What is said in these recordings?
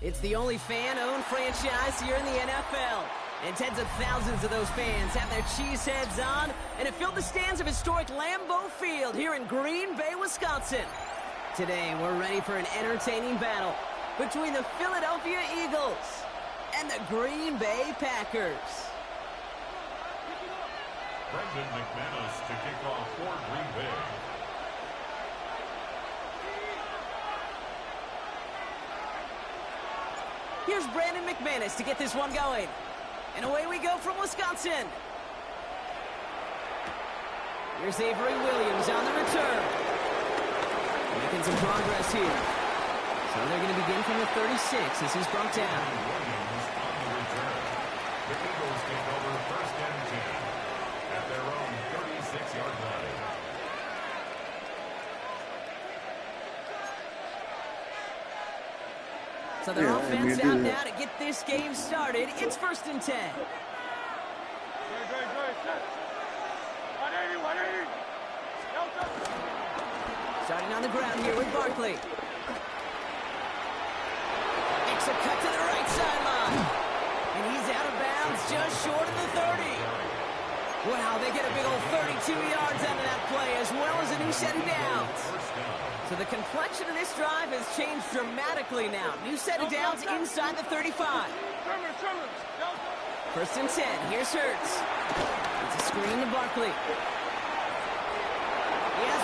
It's the only fan-owned franchise here in the NFL. And tens of thousands of those fans have their cheeseheads on, and it filled the stands of historic Lambeau Field here in Green Bay, Wisconsin. Today, we're ready for an entertaining battle between the Philadelphia Eagles and the Green Bay Packers. Brendan McManus to kick off for Green Bay. Here's Brandon McManus to get this one going. And away we go from Wisconsin. Here's Avery Williams on the return. Making some progress here. So they're going to begin from the 36 as he's brought down. Williams on the return. The Eagles take over first and 10 at their own 36-yard line. So their offense out now to get this game started. It's first and 10. Starting on the ground here with Barkley. Makes a cut to the right sideline. And he's out of bounds just short of the 30. Wow, they get a big old 32 yards out of that play as well as a new set of downs. So the complexion of this drive has changed dramatically now. New set of downs inside the 35. First and 10. Here's Hurts. It's a screen to Barkley.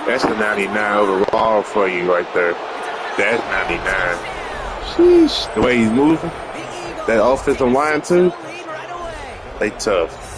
That's the 99 overall for you right there. That's 99. Sheesh. The way he's moving. That offensive line, too. They tough.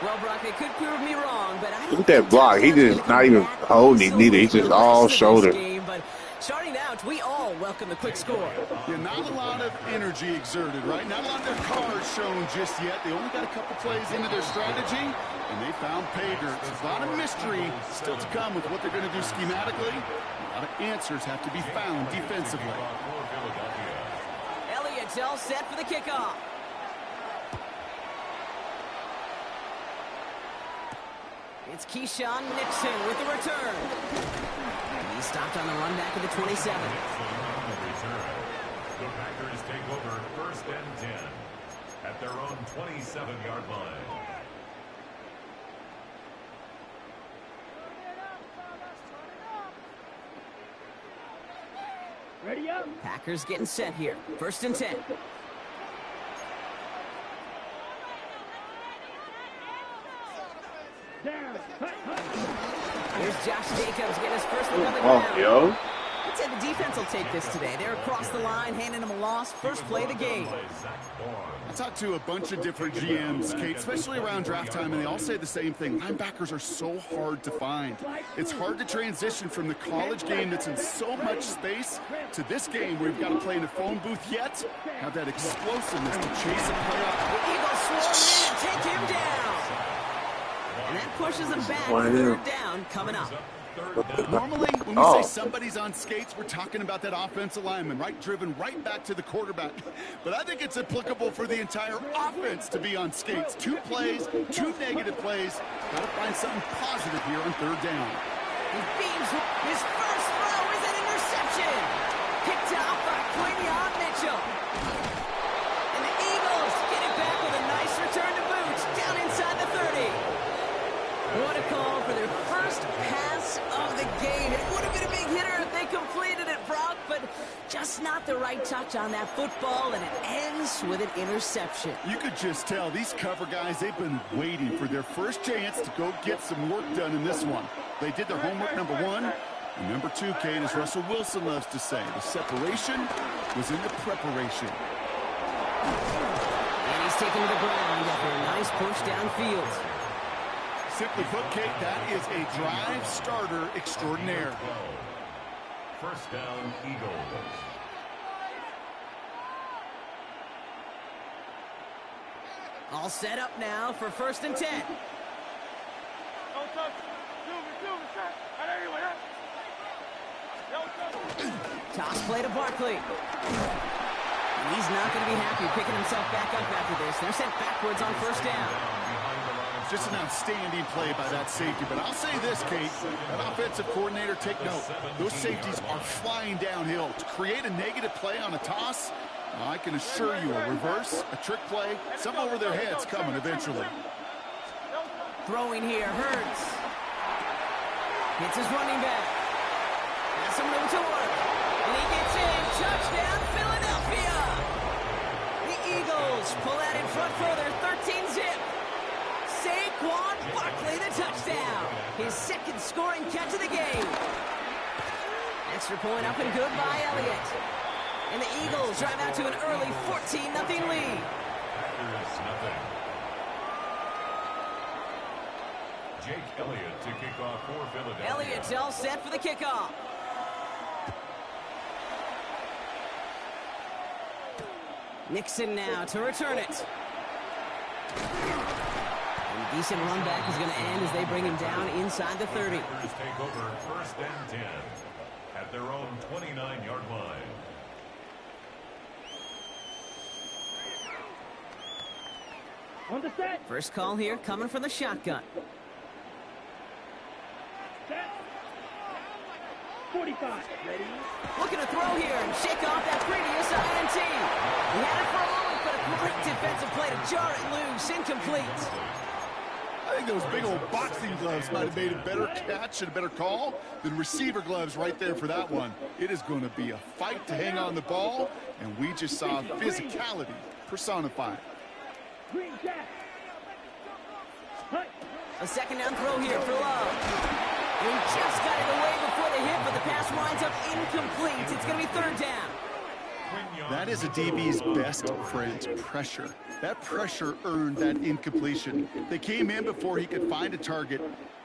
Well, Brock, it could prove me wrong, but I look at that block. He just not even holding it neither. He's just all shoulder. But starting out, we all welcome the quick score. Yeah, not a lot of energy exerted, right? Not a lot of their cards shown just yet. They only got a couple plays into their strategy, and they found pay dirt. There's a lot of mystery still to come with what they're going to do schematically. A lot of answers have to be found defensively. Elliott's all set for the kickoff. It's Keyshawn Nixon with the return. He stopped on the run back of the 27. The Packers take over first and 10 at their own 27-yard line. Ready up. Packers getting set here. First and 10. Here's Josh Jacobs getting his first look on the ground. I'd say the defense will take this today. They're across the line, handing them a loss. First play of the game. I talked to a bunch of different GMs, Kate, especially around draft time, and they all say the same thing. Linebackers are so hard to find. It's hard to transition from the college game that's in so much space to this game where you've got to play in a phone booth yet have that explosiveness to chase a play off. The Eagles swarm in and take him down. And that pushes them back. Third down coming up. Normally, when we say somebody's on skates, we're talking about that offensive lineman, right? Driven right back to the quarterback. But I think it's applicable for the entire offense to be on skates. 2 plays, 2 negative plays. Got to find something positive here on third down. He beams. His first throw is an interception. Picked off by Quinion Mitchell. And the Eagles get it back with a nice return to boot. Down inside the 30. What a call for their first pass of the game. It would have been a big hitter if they completed it, Brock, but just not the right touch on that football, and it ends with an interception. You could just tell these cover guys, they've been waiting for their first chance to go get some work done in this one. They did their homework, number 1. And number 2, Kate, as Russell Wilson loves to say, the separation was in the preparation. And he's taken to the ground after a nice push downfield. Simply put, Kate, that is a drive starter extraordinaire. First down, Eagles. All set up now for first and 10. Toss play to Barkley. And he's not going to be happy picking himself back up after this. They're sent backwards on first down. Just an outstanding play by that safety. But I'll say this, Kate, that offensive coordinator, take note. Those safeties are flying downhill. To create a negative play on a toss, I can assure you a reverse, a trick play, something over their heads coming eventually. Throwing here hurts. Hits his running back. Has some room to work. And he gets in. Touchdown, Philadelphia. The Eagles pull that in front further, 13-zip. Saquon Barkley, the touchdown. His second scoring catch of the game. Extra point up and good by Elliott. And the Eagles drive out to an early 14-0 lead. Jake Elliott to kick off for Philadelphia. Elliott's all set for the kickoff. Nixon now to return it. And a decent run back is going to end as they bring him down inside the 30. Packers take over first and 10 at their own 29-yard line. On the set. First call here coming from the shotgun. Set. 45. Ready? Looking to throw here and shake off that previous INT. He had it for a moment, but a great defensive play to jar it loose. Incomplete. I think those big old boxing gloves might have made a better catch and a better call than receiver gloves right there for that one. It is going to be a fight to hang on the ball, and we just saw physicality personified. Green jack. A second down throw here for Love. And he just got it away before the hit, but the pass winds up incomplete. It's going to be third down. That is a DB's best friend, pressure. That pressure earned that incompletion. They came in before he could find a target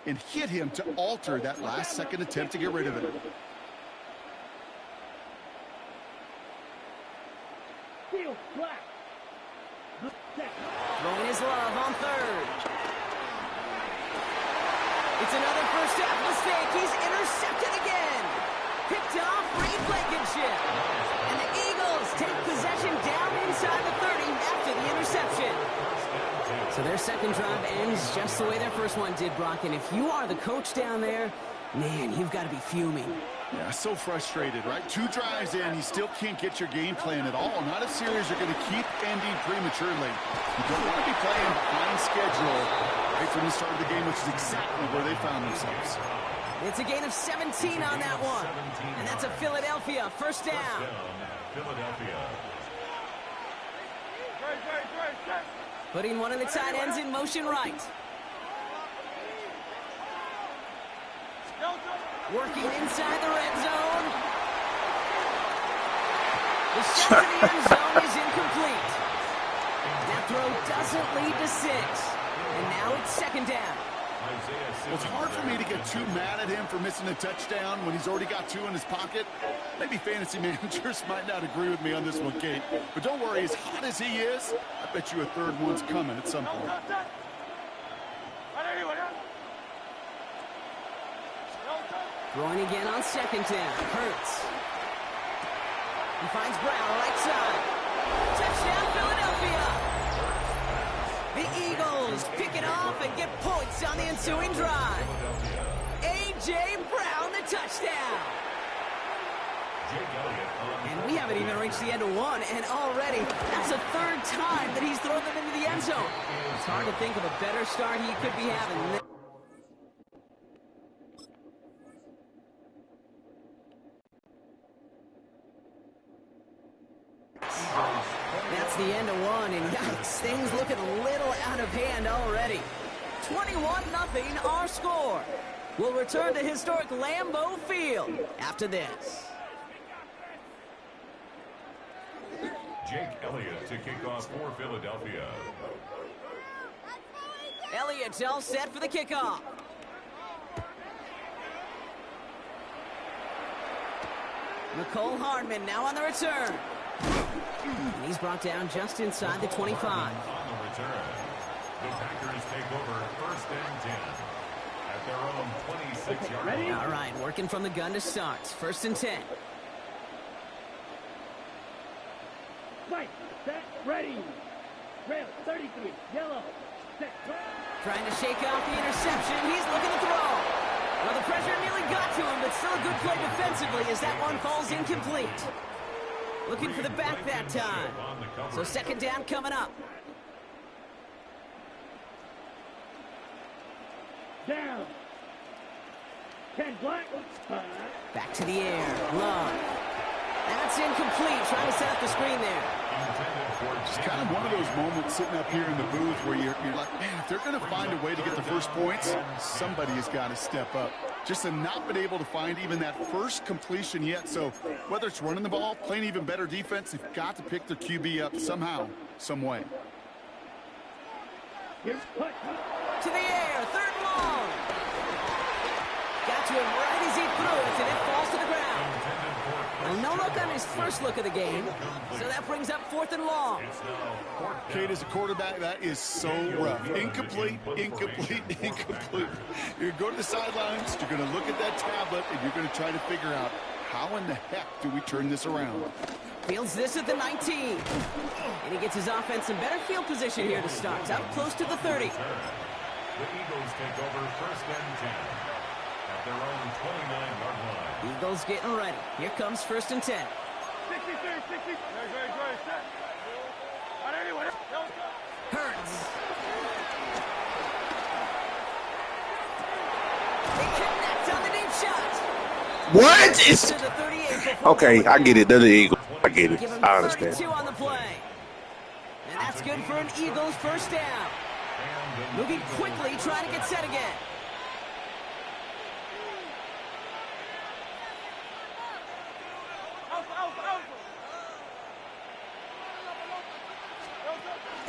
and hit him to alter that last-second attempt to get rid of it. Field black. Throwing his Love on third. It's another first half mistake. He's intercepted again. Picked off Reed Blankenship. And the Eagles take possession down inside the 30 after the interception. So their second drive ends just the way their first one did, Brock. And if you are the coach down there, man, you've got to be fuming. Yeah, so frustrated, right? 2 drives in, you still can't get your game plan at all. Not a series you're going to keep ending prematurely. You don't want to be playing behind schedule right from the start of the game, which is exactly where they found themselves. It's a gain of 17 on that one. And that's a Philadelphia first down. Philadelphia. Putting one of the tight ends in motion right. Working inside the red zone. The shot to the end zone is incomplete. That throw doesn't lead to 6. And now it's second down. Well, it's hard for me to get too mad at him for missing a touchdown when he's already got 2 in his pocket. Maybe fantasy managers might not agree with me on this one, Kate. But don't worry, as hot as he is, I bet you a third one's coming at some point. Throwing again on second down. Hurts. He finds Brown right side. Touchdown, Philadelphia. The Eagles pick it off and get points on the ensuing drive. A.J. Brown, the touchdown. And we haven't even reached the end of one, and already that's the third time that he's thrown them into the end zone. It's hard to think of a better start he could be having. That's the end of one, and yikes, things looking a little out of hand already. 21-0 our score. We'll return to historic Lambeau Field after this. Jake Elliott to kick off for Philadelphia. Elliott's all set for the kickoff. Nicole Hardman now on the return. And he's brought down just inside the 25. On the return, the Packers take over first and 10 at their own 26-yard line. All right, working from the gun to start. First and 10. Fight. Set. Ready. Rail. 33. Yellow. Trying to shake off the interception. He's looking to throw. Well, the pressure nearly got to him, but still a good play defensively as that one falls incomplete. Looking for the back that time. So second down coming up. Down. 10 black. Back to the air. Love. That's incomplete. Trying to set up the screen there. It's kind of one of those moments sitting up here in the booth where you're like, man, if they're going to find a way to get the first points, somebody has got to step up. Just have not been able to find even that first completion yet. So whether it's running the ball, playing even better defense, they've got to pick their QB up somehow, some way. To the air. Third and long. Got to him right as he threw it, and it falls to the ground. Well, no look on his first look of the game, so that brings up fourth and long. Kate, as a quarterback, that is so rough. Incomplete, incomplete, incomplete. You're going to go to the sidelines, you're going to look at that tablet, and you're going to try to figure out how in the heck do we turn this around. Fields this at the 19. And he gets his offense in better field position here to start. Out close to the 30. The Eagles take over first and 10 at their own 29-yard line. Eagles getting ready. Here comes first and 10. 60. Hurts. They connect on the deep shot. What is? To the 38 before Okay, I get it. They're the Eagles. I get it. Give him I understand. 32 on the play. And that's good for an Eagles first down. Moving quickly, trying to get set again.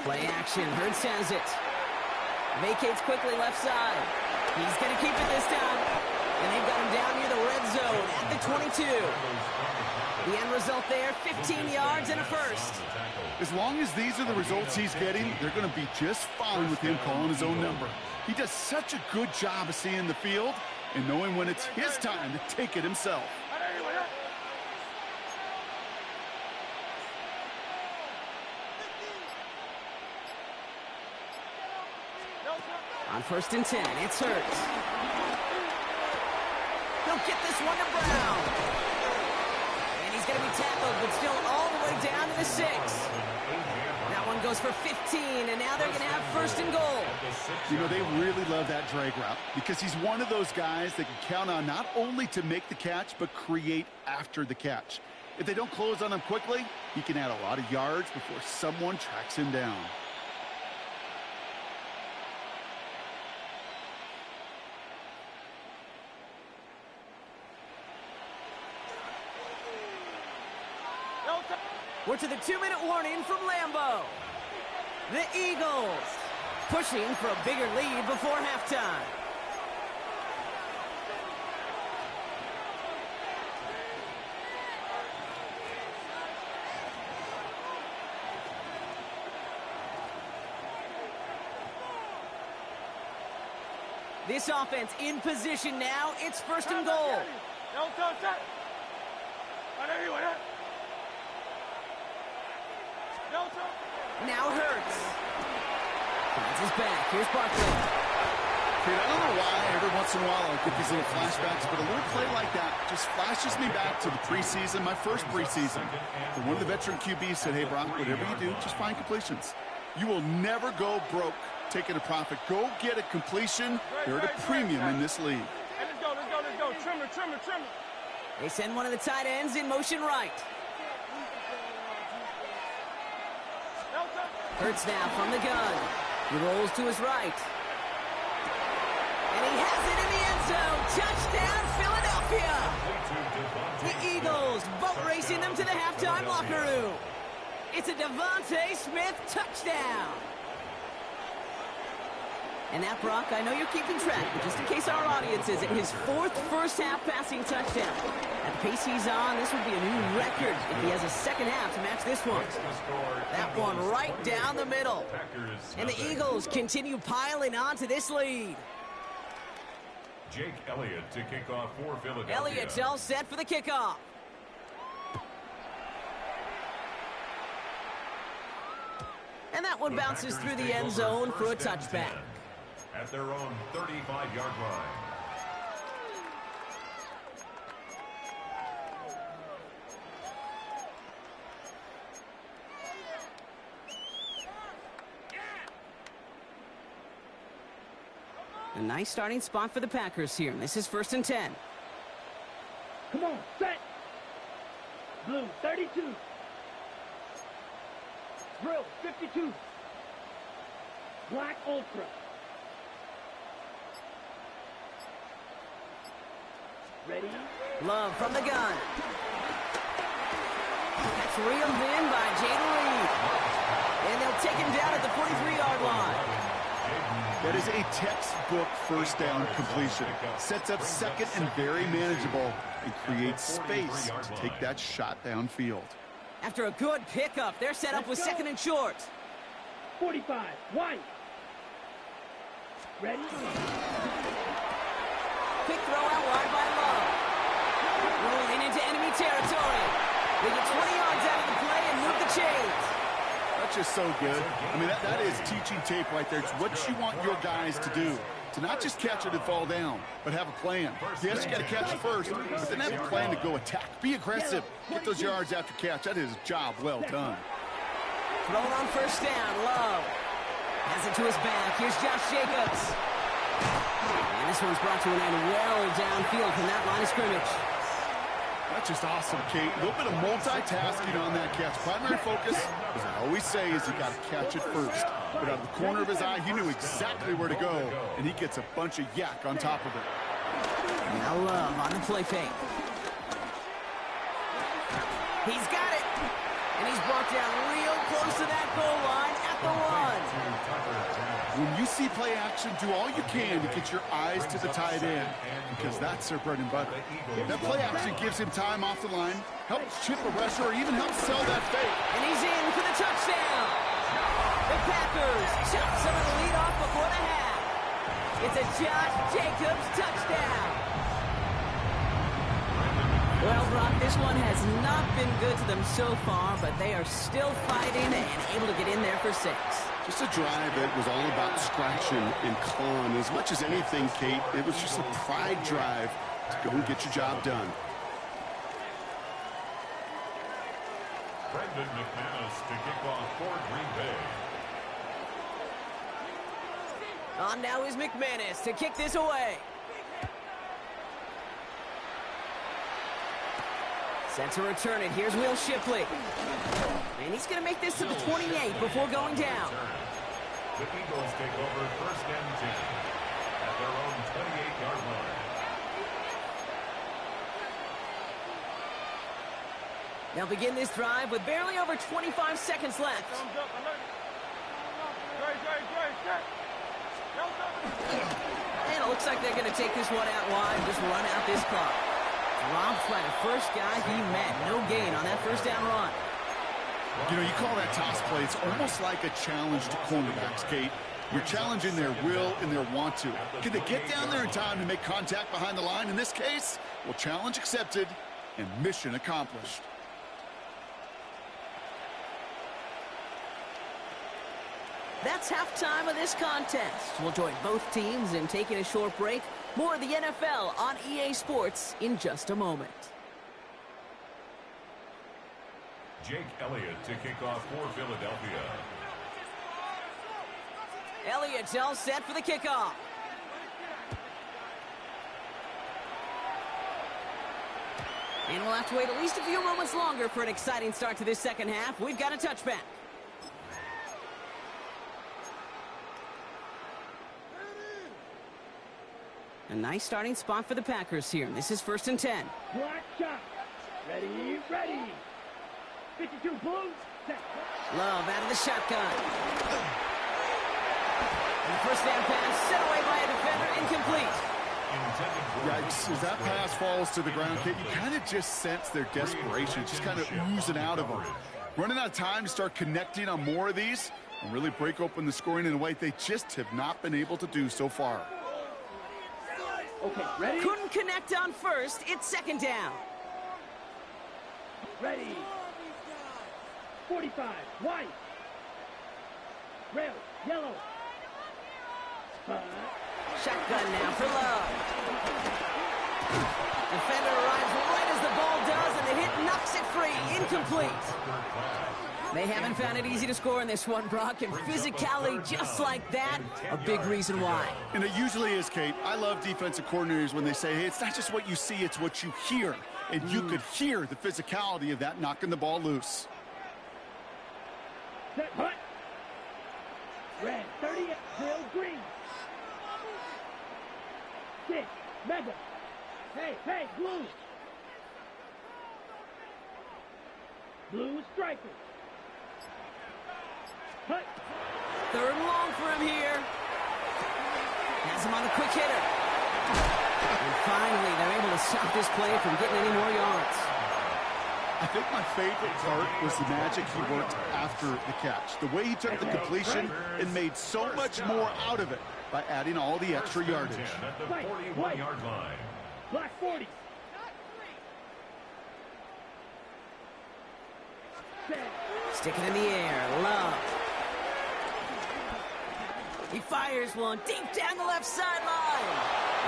Play action. Hurts has it. Vacates quickly left side. He's going to keep it this time. And they've got him down near the red zone at the 22. The end result there, 15 yards and a first. As long as these are the results he's getting, they're going to be just fine with him calling his own number. He does such a good job of seeing the field and knowing when it's his time to take it himself. On first and 10, it's Hurts. He'll get this one to Brown. And he's going to be tackled, but still all the way down to the 6. That one goes for 15, and now they're going to have first and goal. You know, they really love that drag route because he's one of those guys that can count on not only to make the catch, but create after the catch. If they don't close on him quickly, he can add a lot of yards before someone tracks him down. We're to the 2-minute warning from Lambeau. The Eagles pushing for a bigger lead before halftime. This offense in position now. It's first and goal. Now Hurts. Finds his back. Here's Barkley. Dude, I don't know why every once in a while I'll get these little flashbacks, but a little play like that just flashes me back to the preseason, my first preseason. And one of the veteran QBs said, hey, Brock, whatever you do, just find completions. You will never go broke taking a profit. Go get a completion. They're at a premium in this league. Hey, let's go. Trimmer. They send one of the tight ends in motion right. Hurts now from the gun. He rolls to his right. And he has it in the end zone. Touchdown, Philadelphia. The Eagles boat racing them to the halftime locker room. It's a DeVonta Smith touchdown. And that, Brock, I know you're keeping track, but just in case our audience isn't, his 4th first-half passing touchdown. At the pace he's on, this would be a new record if he has a second half to match this one. That one right down the middle. And the Eagles continue piling on to this lead. Jake Elliott to kick off for Philadelphia. Elliott's all set for the kickoff. And that one bounces through the end zone for a touchback. At their own 35-yard line. A nice starting spot for the Packers here. This is 1st and 10. Come on, set. Blue, 32. Grill, 52. Black Ultra. Ready? Love from the gun. That's reeled in by Jaden Reed. And they'll take him down at the 43-yard line. That is a textbook first down completion. Sets up second and very manageable and creates space to take that shot downfield. After a good pickup, they're set up with 2nd and short. 45, White. Ready? Quick throw out wide by Love. Rolling into enemy territory. They get 20 yards out of the play and move the chains. That's just so good. I mean, that is teaching tape right there. It's what you want your guys to do. To not just catch it and fall down, but have a plan. Yes, you got to catch it first, but then have a plan to go attack. Be aggressive. Get those yards after catch. That is a job well done. Thrown on 1st down. Love has it to his back. Here's Josh Jacobs. And this one's brought to an end well downfield from that line of scrimmage. That's just awesome, Kate. A little bit of multitasking on that catch. Primary focus, as I always say, is you got to catch it first. But out of the corner of his eye, he knew exactly where to go, and he gets a bunch of yak on top of it. Now Love on the play fake. He's got it. And he's brought down real close to that goal line at the 1. When you see play action, do all you can to get your eyes to the tight end, because that's their bread and butter. That play action gives him time off the line, helps chip a rusher, or even helps sell that fake. And he's in for the touchdown. The Packers chop some of the lead off before the half. It's a Josh Jacobs touchdown. Well, Brock, this one has not been good to them so far, but they are still fighting and able to get in there for 6. Just a drive that was all about scratching and clawing. As much as anything, Kate, it was just a pride drive to go and get your job done. Brendan McManus to kick off for Green Bay. On now is McManus to kick this away. Set to return it. Here's Will Shipley. And he's going to make this to the 28 before going down. The Eagles take over 1st and 10 at their own 28-yard line. They'll begin this drive with barely over 25 seconds left. And it looks like they're going to take this one out wide and just run out this clock. Dropped by the first guy he met. No gain on that 1st down run. You know, you call that toss play. It's almost like a challenge to cornerbacks, Kate. You're challenging their will and their want to. Can they get down there in time to make contact behind the line? In this case, well, challenge accepted and mission accomplished. That's halftime of this contest. We'll join both teams in taking a short break. More of the NFL on EA Sports in just a moment. Jake Elliott to kick off for Philadelphia. Elliott's all set for the kickoff. And we'll have to wait at least a few moments longer for an exciting start to this second half. We've got a touchback. A nice starting spot for the Packers here. This is 1st and 10. Black shot. Ready, ready. 52 blue. Set. Love out of the shotgun. And the 1st down pass set away by a defender, incomplete. Yikes, as that pass falls to the ground, Kate, you kind of just sense their desperation, just kind of oozing out of them. Running out of time to start connecting on more of these and really break open the scoring in a way they just have not been able to do so far. Okay, ready? Couldn't connect on 1st. It's 2nd down. Ready. 45, White. Red, yellow. Shotgun now for Love. Defender arrives right as the ball does, and the hit knocks it free. Incomplete. They haven't found it easy to score in this one, Brock, and physicality just like that, a big reason why. And it usually is, Kate. I love defensive coordinators when they say, hey, it's not just what you see, it's what you hear. And you could hear the physicality of that knocking the ball loose. Set, hut. Red, 30, drill, green. 6, mega. Hey, blue. Blue striker. Hut. Third and long for him here. Has him on the quick hitter. And finally, they're able to stop this play from getting any more yards. I think my favorite part was the magic he worked after the catch. The way he took the completion and made so much more out of it by adding all the extra yardage. At the 41-yard line. Black 40. Stick it in the air. Love. He fires one deep down the left sideline.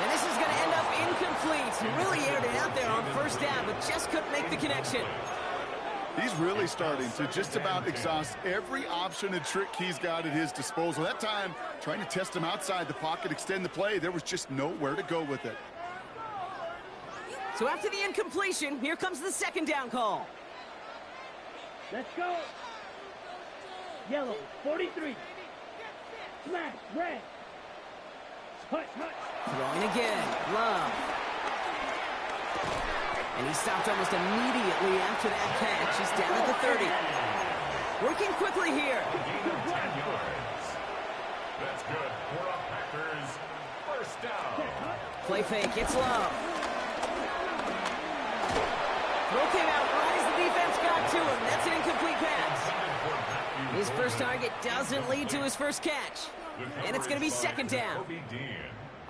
And this is going to end up incomplete. He really aired it out there on first down, but just couldn't make the connection. He's really starting to just about exhaust every option and trick he's got at his disposal. That time, trying to test him outside the pocket, extend the play, there was just nowhere to go with it. So after the incompletion, here comes the second down call. Let's go. Yellow, 43. Smash, red. Hut. Throwing again. Love. And he stopped almost immediately after that catch. He's down at the 30. Working quickly here. Gain of 10 yards. That's good for a Packers first down. Play fake. It's Love. Throw came out right as the defense got to him. That's an incomplete pass. His first target doesn't lead to his first catch. And it's going to be second down.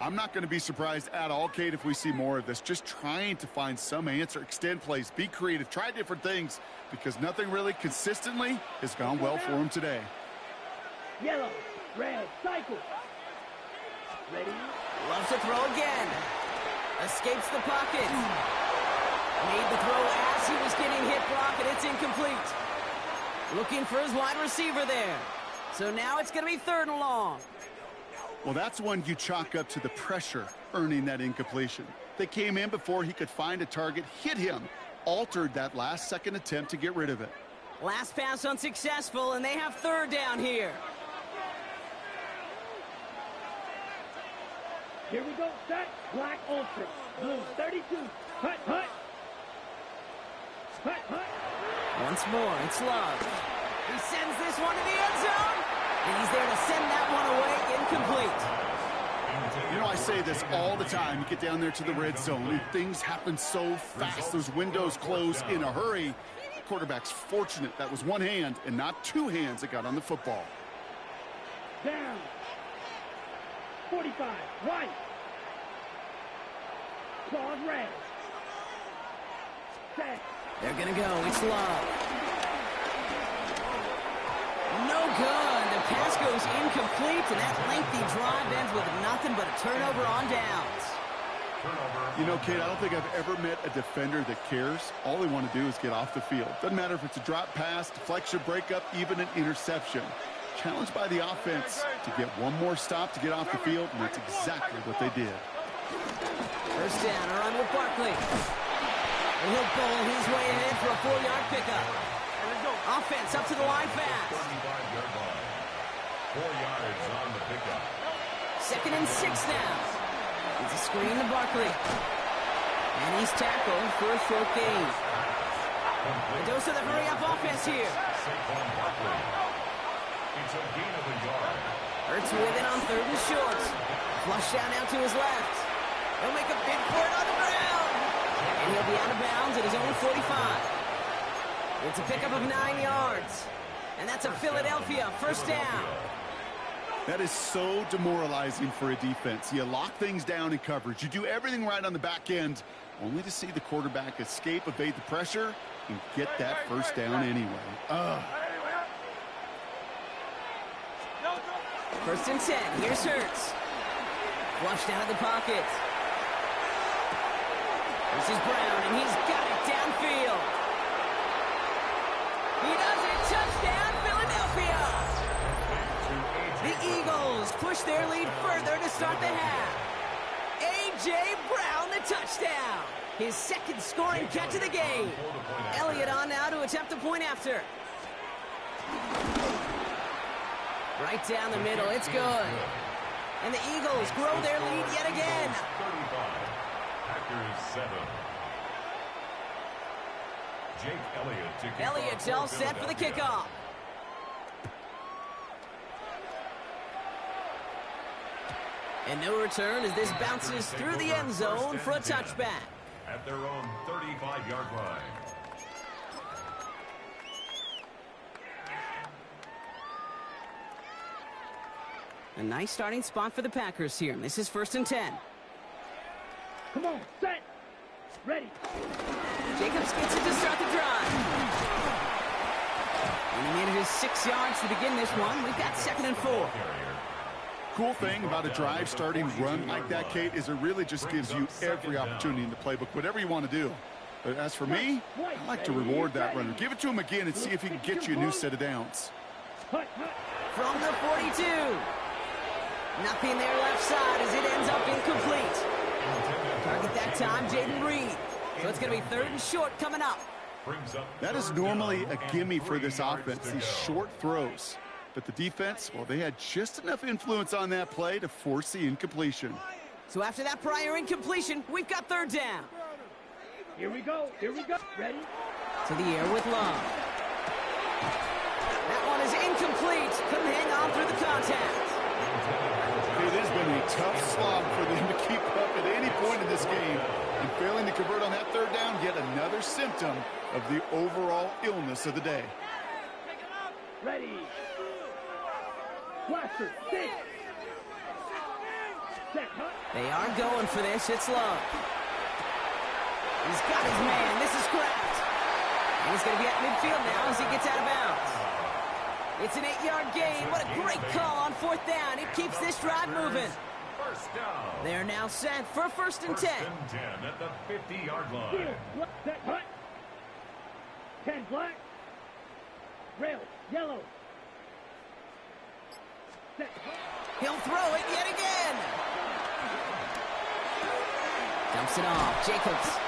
I'm not going to be surprised at all, Kate, if we see more of this. Just trying to find some answer, extend plays, be creative, try different things, because nothing really consistently has gone well for him today. Yellow, red, cycle. Ready? Loves to throw again. Escapes the pocket. Made the throw as he was getting hit, Brock, and it's incomplete. Looking for his wide receiver there. So now it's going to be third and long. Well, that's one you chalk up to the pressure earning that incompletion. They came in before he could find a target, hit him, altered that last-second attempt to get rid of it. Last pass unsuccessful, and they have third down here. Here we go, set. Black ultra. Blue, 32. Hut. Once more, it's Love. He sends this one to the end zone, and he's there to send that one away incomplete. You know, I say this all the time. You get down there to the red zone, and things happen so fast. Those windows close in a hurry. The quarterback's fortunate that was one hand and not two hands that got on the football. Down. 45, right. Claws red. Set. They're going to go. It's Love. No good. The pass goes incomplete, and that lengthy drive ends with nothing but a turnover on downs. You know, Kate, I don't think I've ever met a defender that cares. All they want to do is get off the field. Doesn't matter if it's a drop pass, deflection, breakup, even an interception. Challenged by the offense to get one more stop to get off the field, and that's exactly what they did. First down, around with Barkley. And he'll bowl his way ahead for a 4-yard pickup. Offense up to the line fast. 35-yard line. 4 yards on the pickup. Second and 6 now. It's a screen to Barkley. And he's tackled for a short gain. A dose of the hurry-up offense here. Saquon Barkley. It's a gain of a yard. Hurts with it on third and short. Flush down now to his left. He'll make a big for it on the ground. And he'll be out of bounds at his own 45. It's a pickup of 9 yards. And that's a Philadelphia first down. That is so demoralizing for a defense. You lock things down in coverage. You do everything right on the back end, only to see the quarterback escape, evade the pressure, and get that first down anyway. First and 10. Here's Hurts. Flushed out of the pocket. This is Brown, and he's got it downfield. He does it. Touchdown, Philadelphia. The Eagles push their lead further to start the half. A.J. Brown, the touchdown. His second scoring catch of the game. Elliott on now to attempt a point after. Right down the middle. It's good. And the Eagles grow their lead yet again. 35. Packers 7. Jake Elliott to kick off Elliott's all set for the kickoff. And no return as this bounces through the end zone for a touchback. At their own 35-yard line. A nice starting spot for the Packers here. This is first and 10. Come on, set. Ready. Jacobs gets it to start the drive. And he made it his 6 yards to begin this one. We've got second and 4. Cool thing about a drive starting run like that, Kate, is it really just gives you every opportunity in the playbook, whatever you want to do. But as for me, I like to reward that runner. Give it to him again and see if he can get you a new set of downs. From the 42. Nothing there left side as it ends up incomplete. Target that time, Jaden Reed. So it's going to be third and short coming up. That is normally a gimme for this offense, these short throws. But the defense, well, they had just enough influence on that play to force the incompletion. So after that prior incompletion, we've got third down. Here we go. Here we go. Ready? To the air with Love. That one is incomplete. Couldn't hang on through the contact. It has been a tough slog for them to keep up at any point in this game. And failing to convert on that third down, yet another symptom of the overall illness of the day. Ready. Blaster, six. Set, hut. They are going for this. It's Love. He's got his man. This is Kraft. And he's going to be at midfield now as he gets out of bounds. It's an 8-yard gain. What a great call on fourth down. It keeps this drive moving. First down. They're now set for first and 10. First and 10 at the 50-yard line. Here, set, hut. 10 black. Rail, yellow. Set, hut. He'll throw it yet again. Dumps it off. Jacobs.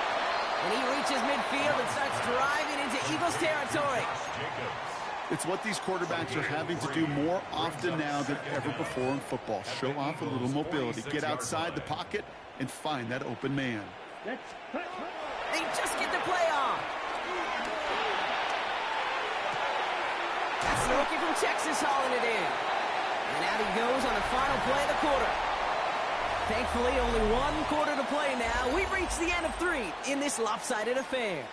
And he reaches midfield and starts driving into Eagles territory. It's what these quarterbacks are having to do more often now than ever before in football. Show off a little mobility, get outside the pocket, and find that open man. Let's hut, hut. They just get the play off. That's the rookie from Texas hauling it in. And out he goes on the final play of the quarter. Thankfully, only one quarter to play now. We've reached the end of 3 in this lopsided affair.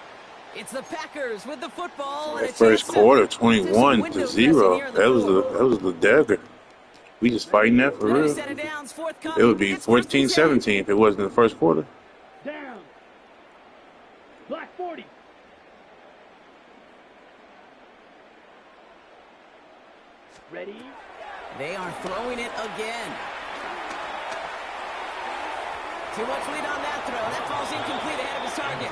It's the Packers with the football. And First quarter, 21-0. That was the dagger. We just fighting that for real. It would be 14-17 if it wasn't in the first quarter. Down. Black 40. Ready? They are throwing it again. Too much lead on that throw. That falls incomplete ahead of his target.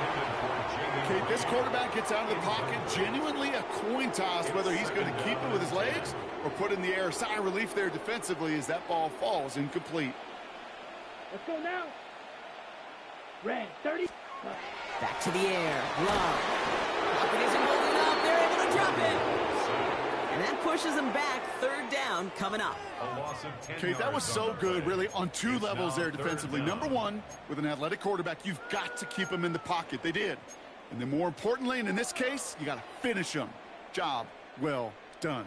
Okay, this quarterback gets out of the pocket, genuinely a coin toss whether he's going to keep it with his legs or put in the air. Sigh of relief there defensively as that ball falls incomplete. Let's go now. Red 30. Back to the air. Love. Pocket isn't holding up. They're able to drop it. And that pushes them back. Third down coming up. Okay, that was so good, really, on 2 levels there defensively. Number 1, with an athletic quarterback, you've got to keep him in the pocket. They did. And then more importantly, and in this case, you got to finish him. Job well done.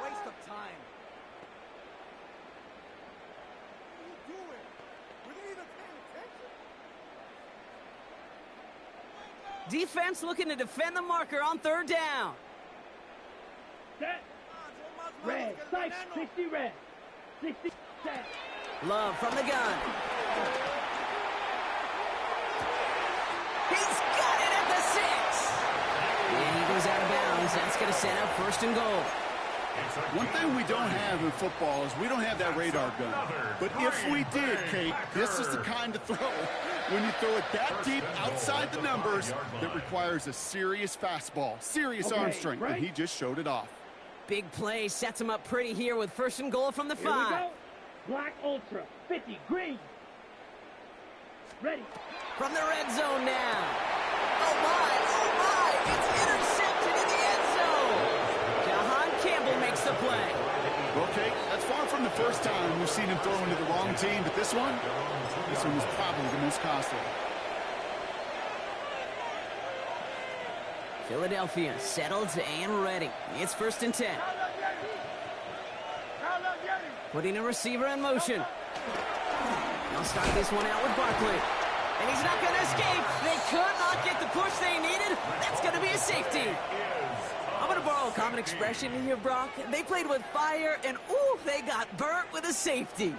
Waste of time. Defense looking to defend the marker on third down. Set. Red. Sight. 60 red. 60 set. Love from the gun. He's got it at the 6. And he goes out of bounds seconds. That's going to set up first and goal. One thing we don't have in football is we don't have that radar gun. But if we did, Kate, this is the kind of throw, when you throw it that deep outside the numbers, that requires a serious fastball, serious arm strength, and he just showed it off. Big play sets him up pretty here with first and goal from the 5. Here we go. Black Ultra, 50, green. Ready. From the red zone now. Oh my, it's intercepted in the end zone. Campbell makes the play. Okay, that's far from the first time we've seen him throw into the wrong team, but this one was probably the most costly. Philadelphia settled and ready. It's first and 10. Putting a receiver in motion. They'll start this one out with Barkley. And he's not going to escape. They could not get the push they needed. That's going to be a safety. I'm going to borrow a common expression here, Brock. They played with fire, and ooh, they got burnt with a safety.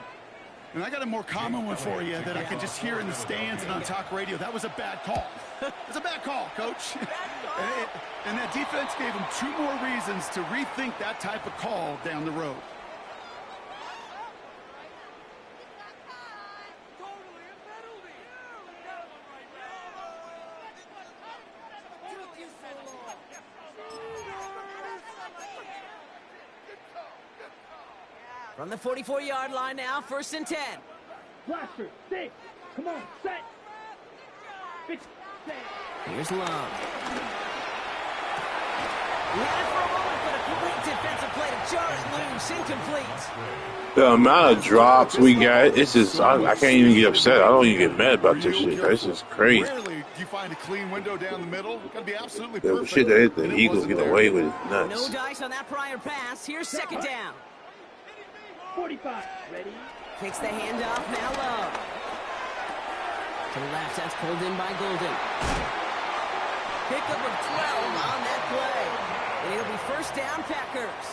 And I got a more common one for you that I could just hear in the stands and on talk radio. That was a bad call. It was a bad call, Coach. And that defense gave them 2 more reasons to rethink that type of call down the road. From the 44-yard line now, first and 10. Blaster, 6. Come on, set. 6, 7. Here's Love. He had it for a moment, but a complete defensive play to jar it loose, incomplete. The amount of drops we got, it's just, I can't even get upset. I don't even get mad about this shit. This is crazy. Rarely do you find a clean window down the middle. Got to be absolutely The perfect. shit that the Eagles get away with is nuts. No dice on that prior pass. Here's second down. 45, ready. Takes the handoff, now Love. To the left, that's pulled in by Golden. Pickup of 12 on that play. And it'll be first down, Packers.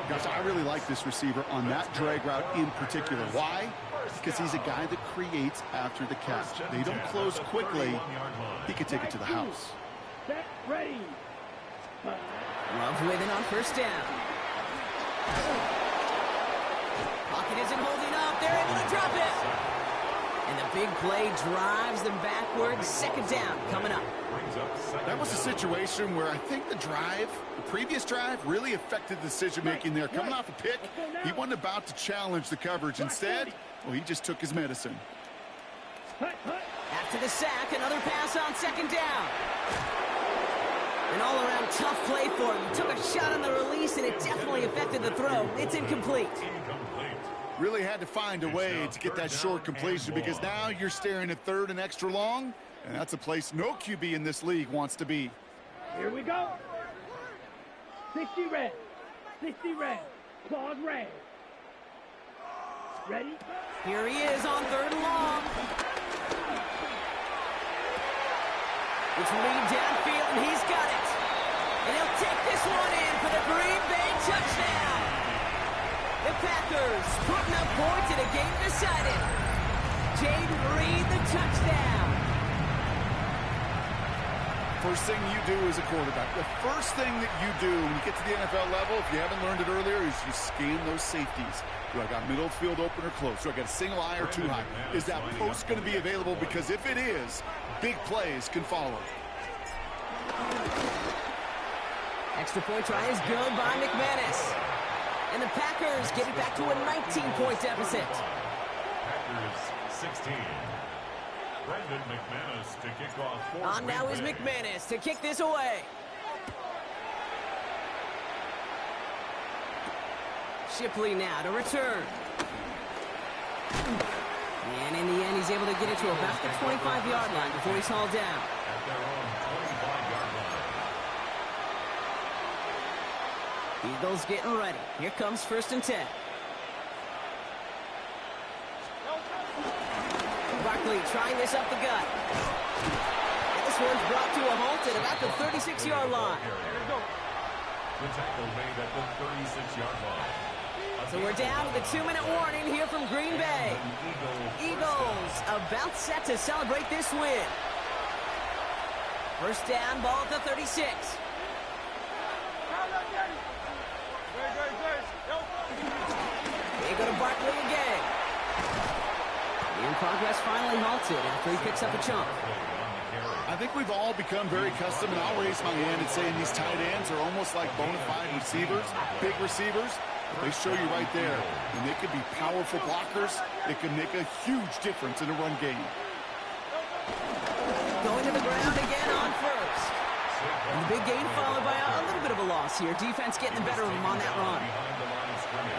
Gosh, I really like this receiver on that drag route in particular. Why? Because he's a guy that creates after the catch. They don't close quickly. He can take it to the house. Set, ready. Love with it on first down. Pocket isn't holding up. They're able to drop it. And the big play drives them backwards. Second down coming up. That was a situation where I think the previous drive, really affected the decision-making there. Coming off a pick, he wasn't about to challenge the coverage. Instead, well, he just took his medicine. After the sack, another pass on second down. An all-around tough play for him. He took a shot on the release, and it definitely affected the throw. It's incomplete. Really had to find a way to get that short completion because now you're staring at third and extra long, and that's a place no QB in this league wants to be. Here we go. 60 red. 60 red. Claws red. Ready? Here he is on third and long. It's lead downfield, and he's got it. And he'll take this one in for the Green Bay touchdown. The Packers putting up points in a game decided. Jaden Reed, the touchdown. First thing you do as a quarterback, the first thing that you do when you get to the NFL level, if you haven't learned it earlier, is you scan those safeties. Do I got middle field open or close? Do I got a single eye or two high? Is that post going to be available? Because if it is, big plays can follow. Extra point try is good by McManus. And the Packers get it back to a 19-point deficit. Packers 16. Brendan McManus to kick off. On now is McManus to kick this away. Shipley now to return. And in the end, he's able to get it to about the 25-yard line before he's hauled down. At their own 25-yard line. Eagles getting ready. Here comes first and 10. Barkley trying this up the gut. And this one's brought to a halt at about the 36-yard line. The tackle made at the 36-yard line. So we're down to the 2-minute warning here from Green Bay. Eagles about set to celebrate this win. First down, ball at the 36. They go to Barkley again. And progress finally halted after he picks up a chunk. I think we've all become very accustomed, and I'll raise my hand and say these tight ends are almost like bona fide receivers, big receivers. They show you right there, and they can be powerful blockers. It can make a huge difference in a run game. Going to the ground again on first. And the big gain followed by a little bit of a loss here. Defense getting the better of him on that run.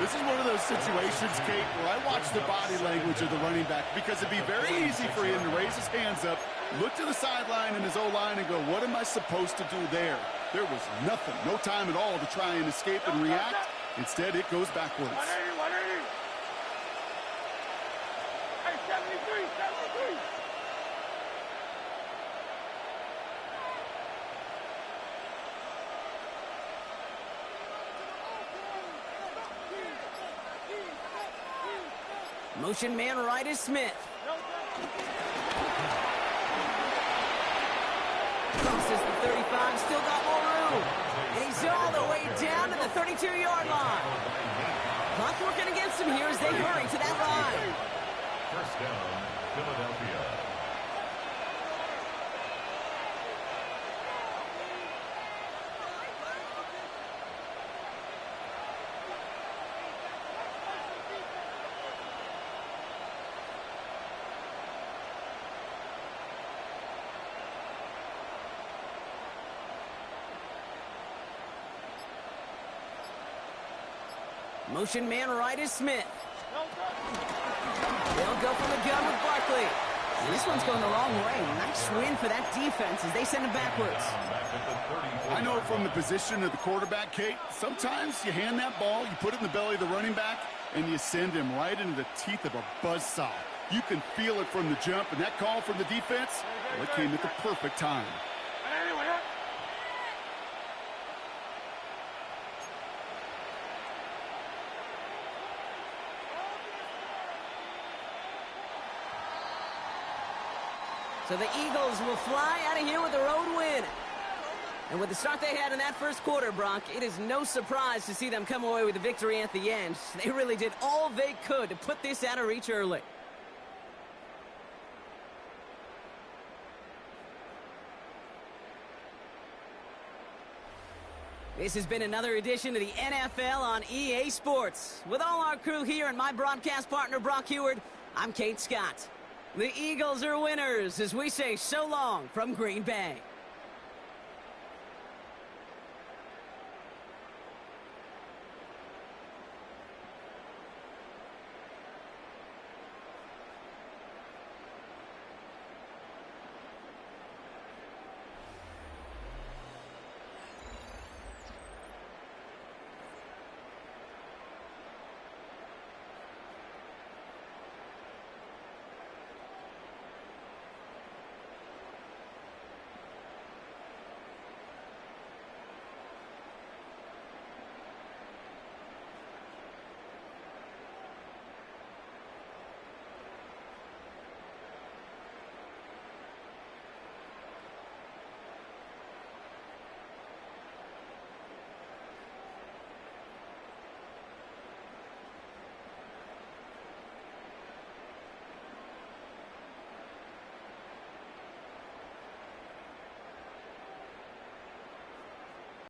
This is one of those situations, Kate, where I watch the body language of the running back because it'd be very easy for him to raise his hands up, look to the sideline in his O-line and go, what am I supposed to do there? There was nothing, no time at all to try and escape and react. Instead, it goes backwards. 180. Hey, 73. Motion man right is Smith. Crosses the 35, still got more room. And he's all the way down to the 32-yard line. Clock working against him here as they hurry to that line. First down, Philadelphia. Motion man right is Smith. They'll go from the gun with Barkley. And this one's going the wrong way. Nice win for that defense as they send him backwards. I know from the position of the quarterback, Kate, sometimes you hand that ball, you put it in the belly of the running back, and you send him right into the teeth of a buzzsaw. You can feel it from the jump, and that call from the defense, well, it came at the perfect time. So the Eagles will fly out of here with a road win. And with the start they had in that first quarter, Brock, it is no surprise to see them come away with a victory at the end. They really did all they could to put this out of reach early. This has been another edition of the NFL on EA Sports. With all our crew here and my broadcast partner, Brock Heward, I'm Kate Scott. The Eagles are winners as we say so long from Green Bay.